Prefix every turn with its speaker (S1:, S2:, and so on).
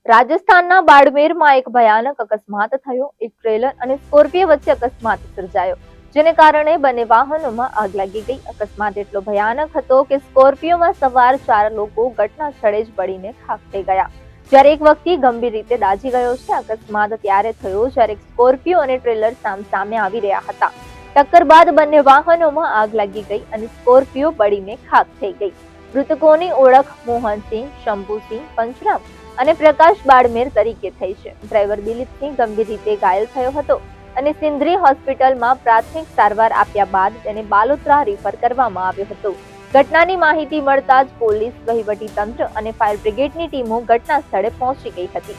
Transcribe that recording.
S1: રાજસ્થાનના બાડમેરમાં એક ભયાનક અકસ્માત થયો। એક ટ્રેલર અને સ્કોર્પિયો વચ્ચે અકસ્માત સર્જાયો, જેને કારણે બંને વાહનોમાં આગ લાગી ગઈ। અકસ્માત એટલો ભયાનક હતો કે સ્કોર્પિયોમાં સવાર 4 લોકો ઘટના સ્થળે જ બળીને ખાખ થઈ ગયા, જ્યારે એક વ્યક્તિ ગંભીર રીતે દાઝી ગયો છે। અકસ્માત ત્યારે થયો જ્યારે સ્કોર્પિયો અને ટ્રેલર સામસામે આવી રહ્યા હતા। ટક્કર બાદ બંને વાહનોમાં આગ લાગી ગઈ અને સ્કોર્પિયો બળીને ખાખ થઈ ગઈ। મૃતકોની ઓળખ મોહનસિંહ, શંભુસિંહ પંચરામ અને પ્રકાશ બાડમેર તરીકે થઈ છે। ડ્રાઈવર દિલીપસિંહ ગંભીર રીતે ઘાયલ થયો હતો અને સિંધરી હોસ્પિટલમાં પ્રાથમિક સારવાર આપ્યા બાદ તેને બાલોતરા રિફર કરવામાં આવ્યો હતો। ઘટનાની માહિતી મળતા જ પોલીસ, વહીવટી તંત્ર અને ફાયર બ્રિગેડની ટીમો ઘટના સ્થળે પહોંચી ગઈ હતી।